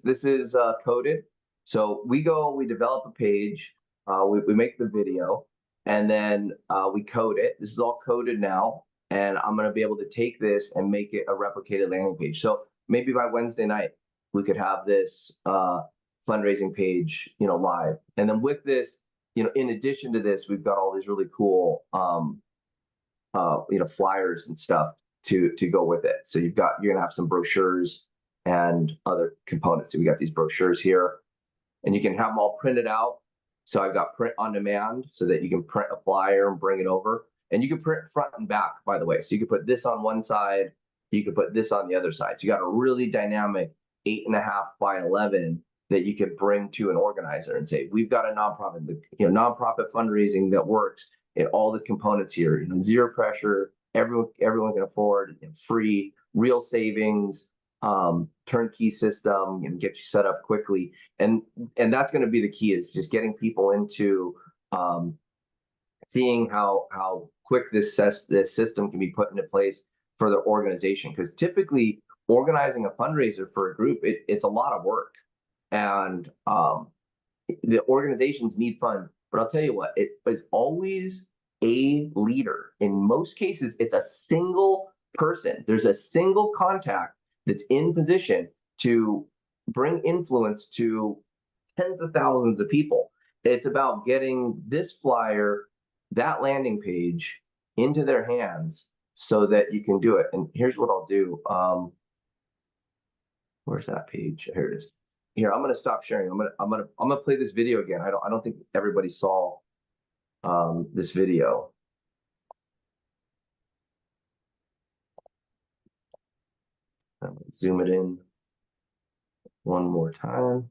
coded. So we develop a page, we make the video, and then we code it. This is all coded now, and I'm going to be able to take this and make it a replicated landing page. So maybe by Wednesday night we could have this fundraising page, you know, live. And then with this, you know, in addition to this, we've got all these really cool you know, flyers and stuff to go with it. So you're gonna have some brochures and other components. So we got these brochures here, and you can have them all printed out. So I've got print on demand so that you can print a flyer and bring it over. And you can print front and back, by the way. So you can put this on one side, you can put this on the other side. So you got a really dynamic 8.5 by 11 that you could bring to an organizer and say, we've got a nonprofit, you know, nonprofit fundraising that works in all the components here, you know, zero pressure, everyone can afford, you know, free, real savings, turnkey system, and get you set up quickly. And that's going to be the key, is just getting people into seeing how quick this system can be put into place for the organization. Because typically organizing a fundraiser for a group, it's a lot of work, and the organizations need funds. But I'll tell you what, it is always a leader. In most cases, it's a single person. There's a single contact that's in position to bring influence to tens of thousands of people. It's about getting this flyer, that landing page, into their hands so that you can do it. And here's what I'll do. Where's that page? Here it is. Here, I'm gonna stop sharing. I'm gonna play this video again. I don't think everybody saw this video. Zoom it in one more time.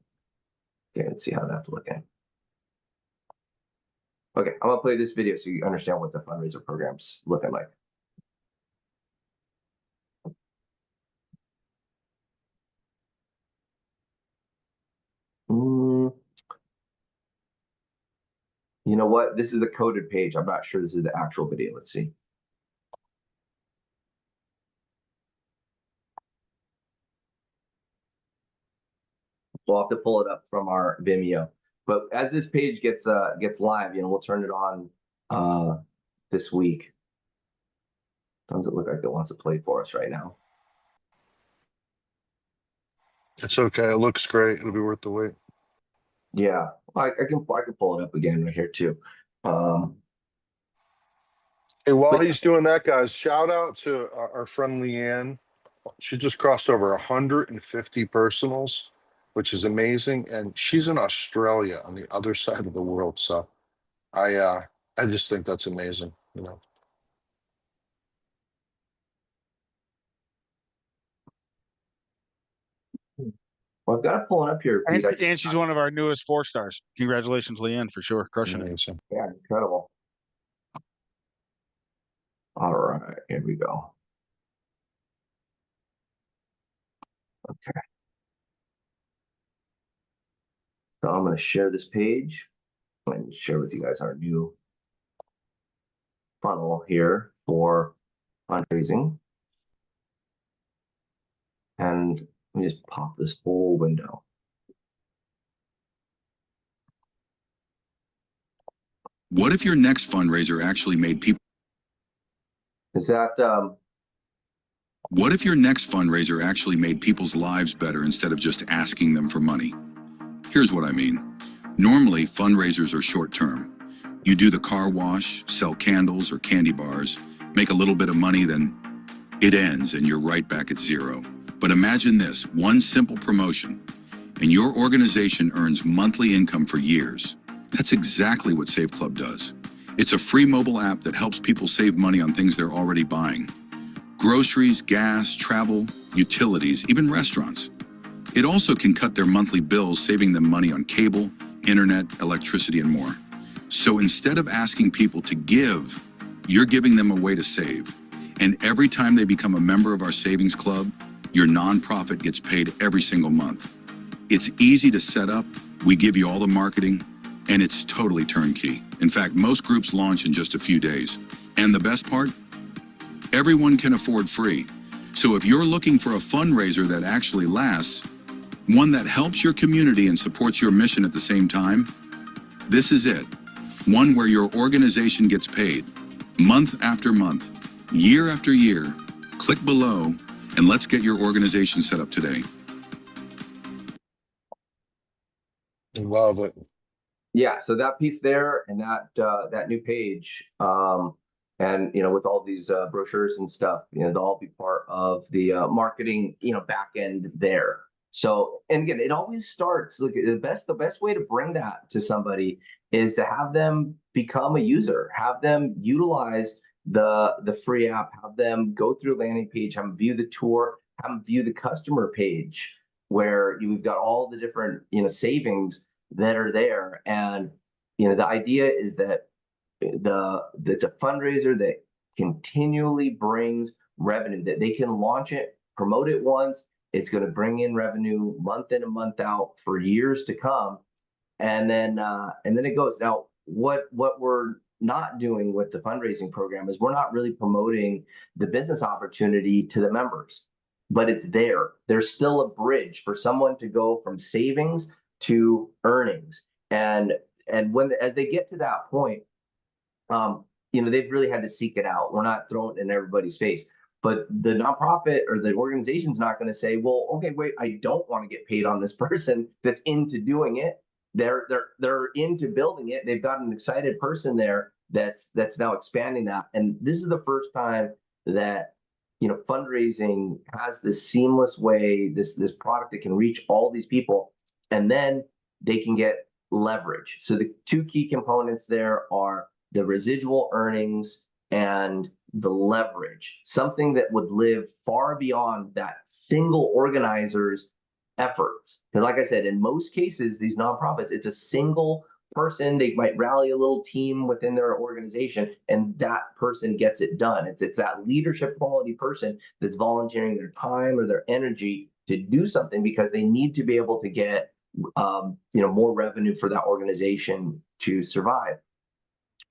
Okay, let's see how that's looking. Okay, I'm gonna play this video so you understand what the fundraiser program's looking like. You know what? This is a coded page. I'm not sure this is the actual video. Let's see. We'll have to pull it up from our Vimeo. But as this page gets live, you know, we'll turn it on this week. Doesn't look like it wants to play for us right now. It's okay. It looks great. It'll be worth the wait. Yeah, I can pull it up again right here too. Hey, while he's doing that, guys, shout out to our friend Leanne. She just crossed over 150 personals, which is amazing, and she's in Australia on the other side of the world. So I just think that's amazing, you know. Well, I've got to pull it up here, Pete. And she's one of our newest 4 stars. Congratulations, Leanne, for sure. Crushing Amazing. it. Yeah, incredible. All right, here we go. Okay. So I'm going to share this page and share with you guys our new funnel here for fundraising. And Let me just pop this whole window. What if your next fundraiser actually made people? Is that What if your next fundraiser actually made people's lives better instead of just asking them for money? Here's what I mean. Normally, fundraisers are short-term. You do the car wash, sell candles or candy bars, make a little bit of money, then it ends and you're right back at zero. But imagine this, one simple promotion, and your organization earns monthly income for years. That's exactly what Save Club does. It's a free mobile app that helps people save money on things they're already buying. Groceries, gas, travel, utilities, even restaurants. It also can cut their monthly bills, saving them money on cable, internet, electricity, and more. So instead of asking people to give, you're giving them a way to save. And every time they become a member of our savings club, your nonprofit gets paid every single month. It's easy to set up, we give you all the marketing, and it's totally turnkey. In fact, most groups launch in just a few days. And the best part? Everyone can afford free. So if you're looking for a fundraiser that actually lasts, one that helps your community and supports your mission at the same time, this is it. One where your organization gets paid, month after month, year after year. Click below and let's get your organization set up today. Love it. yeah, so that piece there and that new page, and with all these brochures and stuff, they'll all be part of the marketing, back end there. So, and again, it always starts, look, the best way to bring that to somebody is to have them become a user, have them utilize the free app, have them go through a landing page, have them view the tour, have them view the customer page where you've got all the different savings that are there. And the idea is that that's a fundraiser that continually brings revenue, that they can launch it, promote it once, it's going to bring in revenue month in and month out for years to come. And then it goes. Now, what we're not doing with the fundraising program is we're not really promoting the business opportunity to the members, but it's there. There's still a bridge for someone to go from savings to earnings. And as they get to that point, they've really had to seek it out. We're not throwing it in everybody's face. But the nonprofit or the organization's not going to say, well, okay, wait, I don't want to get paid on this person that's into doing it. They're into building it. They've got an excited person there that's now expanding that. And this is the first time that fundraising has this seamless way, this product that can reach all these people, and then they can get leverage. So the two key components there are the residual earnings and the leverage, something that would live far beyond that single organizer's efforts. And like I said, in most cases, these nonprofits, it's a single person. They might rally a little team within their organization, and that person gets it done. It's that leadership quality person that's volunteering their time or their energy to do something because they need to be able to get more revenue for that organization to survive.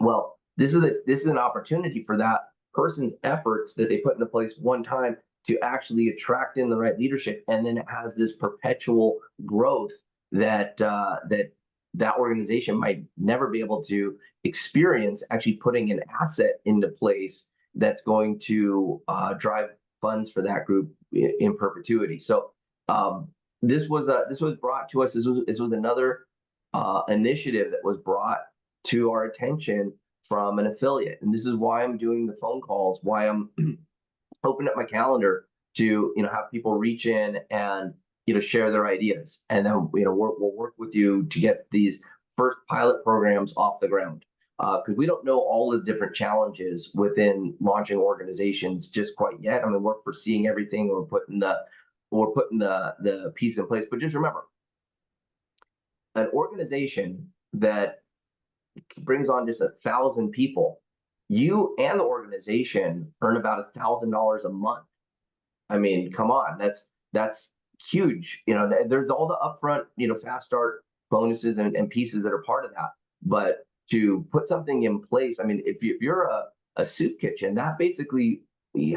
Well, this is an opportunity for that person's efforts that they put into place one time to actually attract in the right leadership, and then it has this perpetual growth that that organization might never be able to experience, actually putting an asset into place that's going to drive funds for that group in perpetuity. So this was brought to us. This was another initiative that was brought to our attention from an affiliate, and this is why I'm doing the phone calls, why I'm opening up my calendar to have people reach in and share their ideas, and then we'll work with you to get these first pilot programs off the ground, because we don't know all the different challenges within launching organizations just quite yet. I mean, we're foreseeing everything, we're putting the piece in place, but just remember, an organization that brings on just 1,000 people, you and the organization earn about $1,000 a month. I mean, come on, that's huge. There's all the upfront, fast start bonuses and pieces that are part of that. But to put something in place, I mean, if you're a soup kitchen, that basically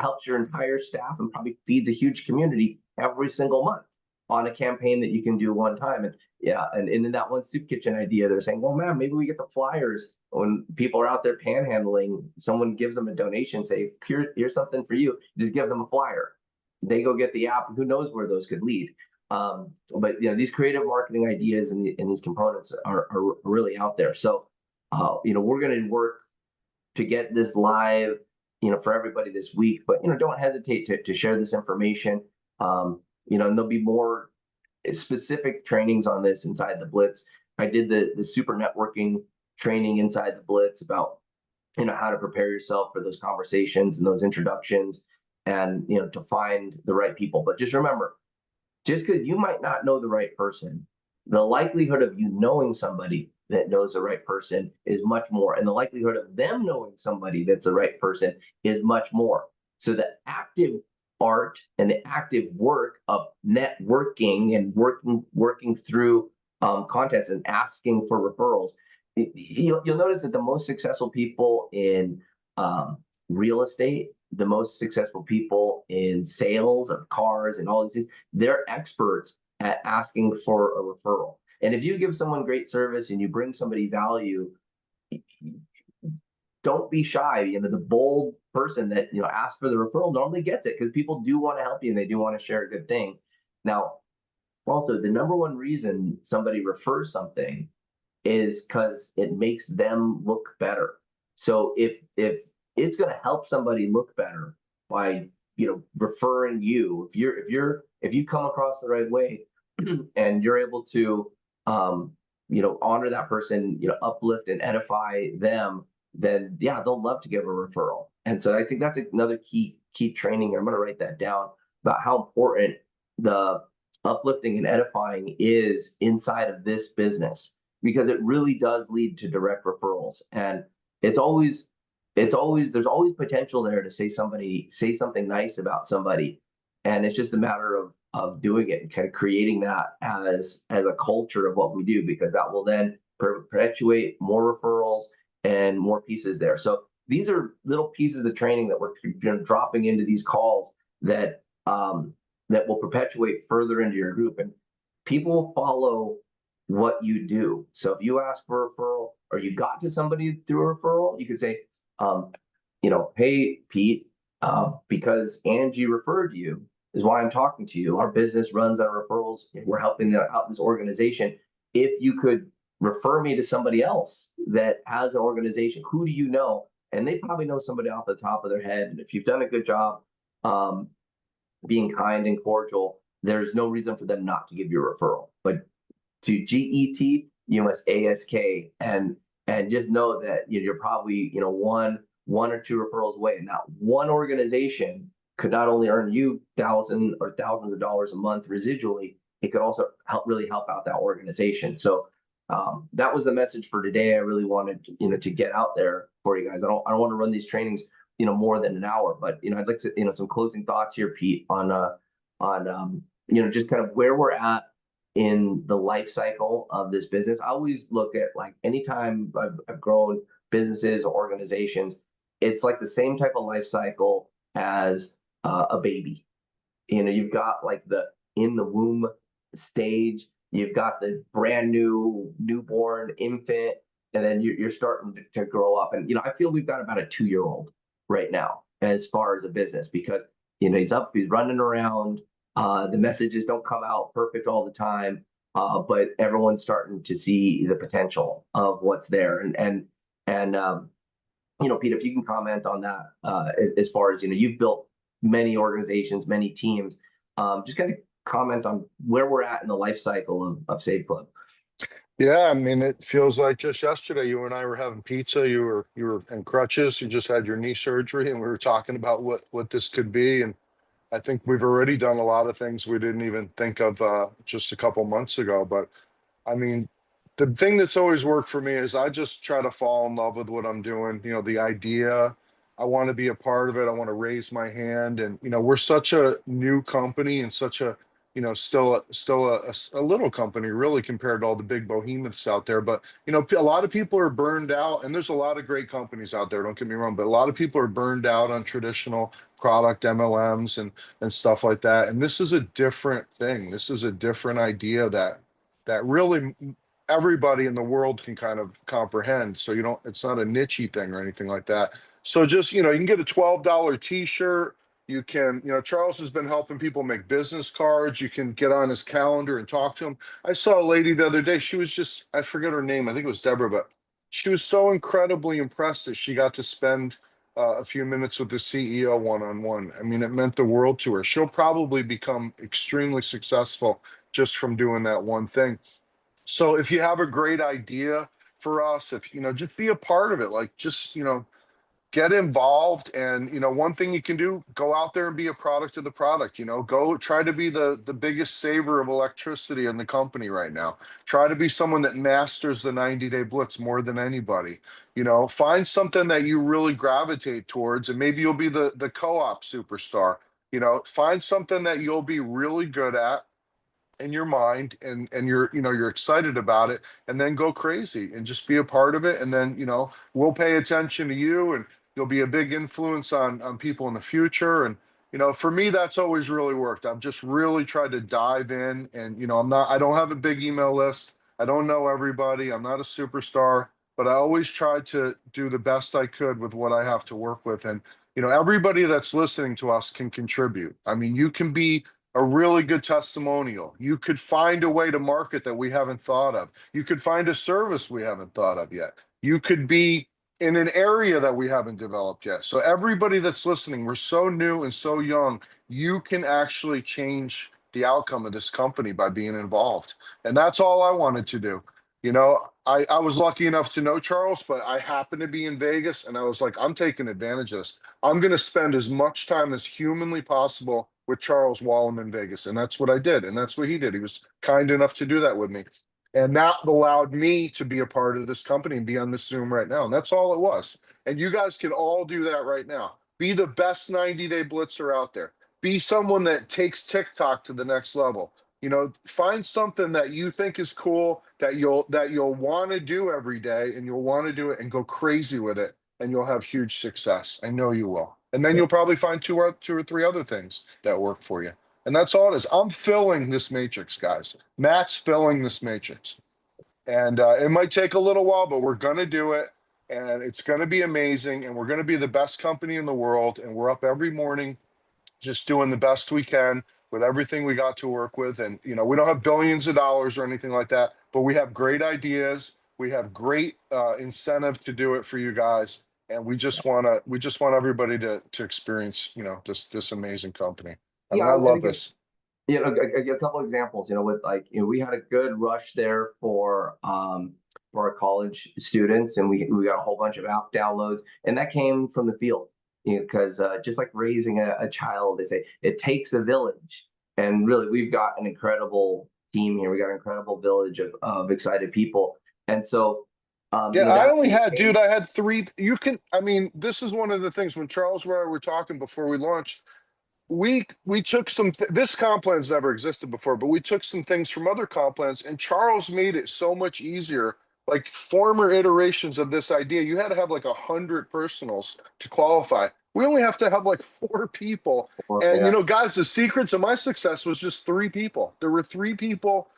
helps your entire staff and probably feeds a huge community every single month. on a campaign that you can do one time. And yeah, and in that one soup kitchen idea, they're saying, well, man, maybe we get the flyers when people are out there panhandling. Someone gives them a donation, say, here's something for you. Just give them a flyer. They go get the app. Who knows where those could lead? But these creative marketing ideas and these components are really out there. So we're going to work to get this live, for everybody this week. But don't hesitate to share this information. And there'll be more specific trainings on this inside the Blitz. I did the super networking training inside the Blitz about how to prepare yourself for those conversations and those introductions, and to find the right people. But just remember, just because you might not know the right person, the likelihood of you knowing somebody that knows the right person is much more. And the likelihood of them knowing somebody that's the right person is much more. So the active art and the active work of networking and working through contests and asking for referrals, you'll notice that the most successful people in real estate, the most successful people in sales of cars and all these things, they're experts at asking for a referral. And if you give someone great service and you bring somebody value, don't be shy. The bold person that asks for the referral normally gets it, because people do want to help you and they do want to share a good thing. Now, also, the number one reason somebody refers something is because it makes them look better. So if it's going to help somebody look better by referring you, if you come across the right way and you're able to honor that person, uplift and edify them, then yeah, they'll love to give a referral. And so I think that's another key training here. I'm going to write that down, about how important the uplifting and edifying is inside of this business, because it really does lead to direct referrals. And there's always potential there to say something nice about somebody. And it's just a matter of doing it and kind of creating that as a culture of what we do, because that will then perpetuate more referrals and more pieces there. So these are little pieces of training that we're dropping into these calls that will perpetuate further into your group, and people will follow what you do. So if you ask for a referral, or you got to somebody through a referral, you could say, hey, Pete, because Angie referred you is why I'm talking to you. Our business runs on referrals. We're helping out this organization. If you could refer me to somebody else that has an organization, who do you know? And they probably know somebody off the top of their head. And if you've done a good job being kind and cordial, there's no reason for them not to give you a referral. But to GET, you must ASK, and just know that you're probably one or two referrals away. And that one organization could not only earn you thousands of dollars a month residually, it could also really help out that organization. So that was the message for today. I really wanted to get out there for you guys. I don't want to run these trainings more than an hour, but I'd like to some closing thoughts here, Pete, on just kind of where we're at in the life cycle of this business. I always look at, like, anytime I've grown businesses or organizations, it's like the same type of life cycle as a baby. You've got like the in the womb stage, you've got the brand new newborn infant, and then you're starting to grow up. And I feel we've got about a 2-year-old right now as far as a business, because he's running around. The messages don't come out perfect all the time, but everyone's starting to see the potential of what's there. And Pete, if you can comment on that, as far as you've built many organizations, many teams, just kind of comment on where we're at in the life cycle of Save Club. Yeah, I mean, it feels like just yesterday you and I were having pizza. You were in crutches. You just had your knee surgery, and we were talking about what this could be. And I think we've already done a lot of things we didn't even think of just a couple months ago. But I mean, the thing that's always worked for me is I just try to fall in love with what I'm doing. The idea, I want to be a part of it. I want to raise my hand. And we're such a new company and such a still a little company really compared to all the big behemoths out there. But a lot of people are burned out, and there's a lot of great companies out there, don't get me wrong, but a lot of people are burned out on traditional product MLMs and stuff like that. And this is a different thing. This is a different idea that really everybody in the world can kind of comprehend. So it's not a niche-y thing or anything like that. So just, you can get a $12 t-shirt. You can, Charles has been helping people make business cards. You can get on his calendar and talk to him. I saw a lady the other day. She was just, I forget her name. I think it was Deborah, but she was so incredibly impressed that she got to spend a few minutes with the CEO one-on-one. I mean, it meant the world to her. She'll probably become extremely successful just from doing that one thing. So if you have a great idea for us, if, just be a part of it, like just, get involved. And one thing you can do, go out there and be a product of the product. Go try to be the biggest saver of electricity in the company right now. Try to be someone that masters the 90-day blitz more than anybody. Find something that you really gravitate towards, and maybe you'll be the co-op superstar. Find something that you'll be really good at in your mind, and you're excited about it, and then go crazy and just be a part of it. And then we'll pay attention to you, and you'll be a big influence on people in the future. And for me, that's always really worked. I've just really tried to dive in, and I don't have a big email list. I don't know everybody. I'm not a superstar, but I always tried to do the best I could with what I have to work with. And everybody that's listening to us can contribute. I mean, you can be a really good testimonial. You could find a way to market that we haven't thought of. You could find a service we haven't thought of yet. You could be in an area that we haven't developed yet. So everybody that's listening, we're so new and so young, you can actually change the outcome of this company by being involved. And that's all I wanted to do. I was lucky enough to know Charles, but I happened to be in Vegas, and I was like, I'm taking advantage of this. I'm going to spend as much time as humanly possible with Charles while I'm in Vegas. And that's what I did. And that's what he did. He was kind enough to do that with me. And that allowed me to be a part of this company and be on this Zoom right now. And that's all it was. And you guys can all do that right now. Be the best 90-day blitzer out there. Be someone that takes TikTok to the next level. Find something that you think is cool, that you'll want to do every day, and you'll want to do it and go crazy with it, and you'll have huge success. I know you will. And then you'll probably find two or three other things that work for you. And that's all it is. I'm filling this matrix, guys. Matt's filling this matrix. And it might take a little while, but we're going to do it. And it's going to be amazing. And we're going to be the best company in the world. And we're up every morning just doing the best we can with everything we got to work with. And, we don't have billions of dollars or anything like that, but we have great ideas. We have great incentive to do it for you guys. And we just want everybody to experience, this amazing company. I mean, I love this. A couple examples, with we had a good rush there for our college students, and we got a whole bunch of app downloads, and that came from the field. Because just like raising a child, they say it takes a village. And really, we've got an incredible team here. We got an incredible village of excited people. And so, I had three. This is one of the things when Charles and I were talking before we launched. We took this comp plan's never existed before, but we took some things from other comp plans, and Charles made it so much easier. Like former iterations of this idea, you had to have like 100 personals to qualify. We only have to have like 4 people. And guys, the secret to my success was just 3 people. There were 3 people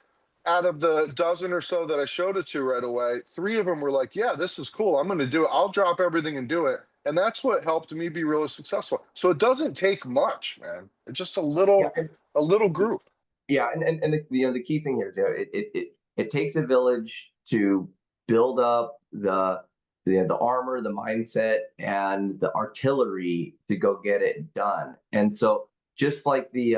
out of the dozen or so that I showed it to right away. 3 of them were like, yeah, this is cool. I'm going to do it. I'll drop everything and do it. And that's what helped me be really successful. So it doesn't take much, man. It's just a little group. Yeah. And the key thing here is it takes a village to build up the armor, the mindset, and the artillery to go get it done. And so just like the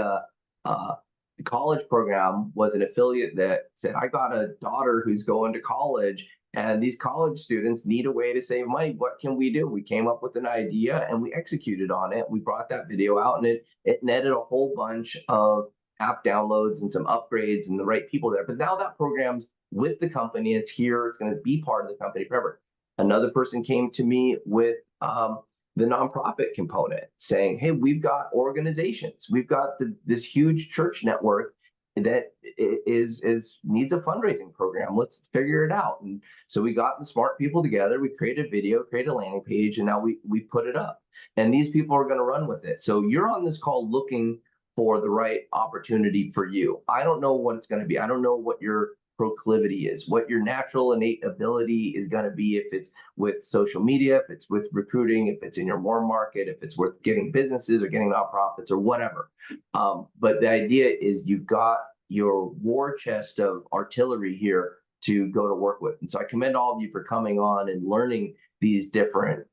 college program was an affiliate that said, I got a daughter who's going to college, and these college students need a way to save money. What can we do? We came up with an idea and we executed on it. We brought that video out, and it netted a whole bunch of app downloads and some upgrades and the right people there. But now that program's with the company, it's here, it's going to be part of the company forever. Another person came to me with the nonprofit component, saying, hey, we've got organizations, we've got this huge church network, that needs a fundraising program. Let's figure it out. And so we got the smart people together. We created a video, created a landing page, and now we put it up. And these people are going to run with it. So you're on this call looking for the right opportunity for you. I don't know what it's going to be. I don't know what your proclivity is, what your natural innate ability is going to be, if it's with social media, if it's with recruiting, if it's in your warm market, if it's with getting businesses or getting nonprofits or whatever. But the idea is you've got your war chest of artillery here to go to work with. And so I commend all of you for coming on and learning these different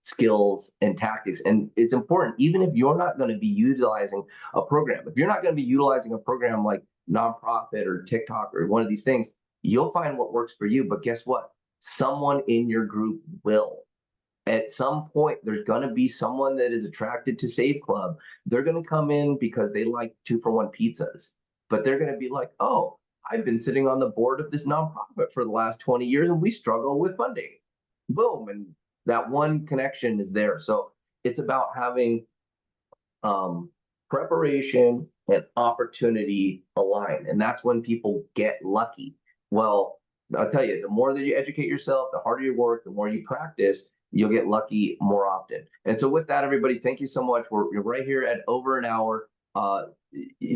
skills and tactics. And it's important, even if you're not going to be utilizing a program, if you're not going to be utilizing a program like nonprofit or TikTok or one of these things, you'll find what works for you. But guess what? Someone in your group will. At some point, there's going to be someone that is attracted to Save Club. They're going to come in because they like 2-for-1 pizzas, but they're going to be like, oh, I've been sitting on the board of this nonprofit for the last 20 years and we struggle with funding. Boom. And that one connection is there. So it's about having preparation and opportunity align. And that's when people get lucky. Well, I'll tell you, the more that you educate yourself, the harder you work, the more you practice, you'll get lucky more often. And so with that, everybody, thank you so much. We're right here at over an hour.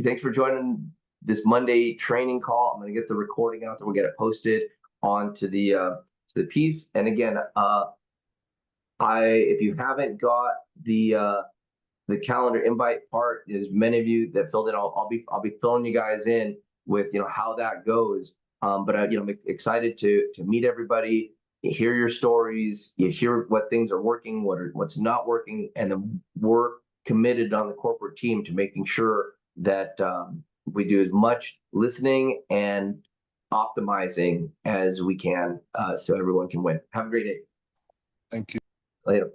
Thanks for joining this Monday training call. I'm going to get the recording out there. We'll get it posted onto the piece. And again, if you haven't got the calendar invite part, as many of you that filled in, I'll be filling you guys in with how that goes. But I'm excited to meet everybody, hear your stories, you hear what things are working, what's not working, and then we're committed on the corporate team to making sure that we do as much listening and optimizing as we can, so everyone can win. Have a great day. Thank you. Later.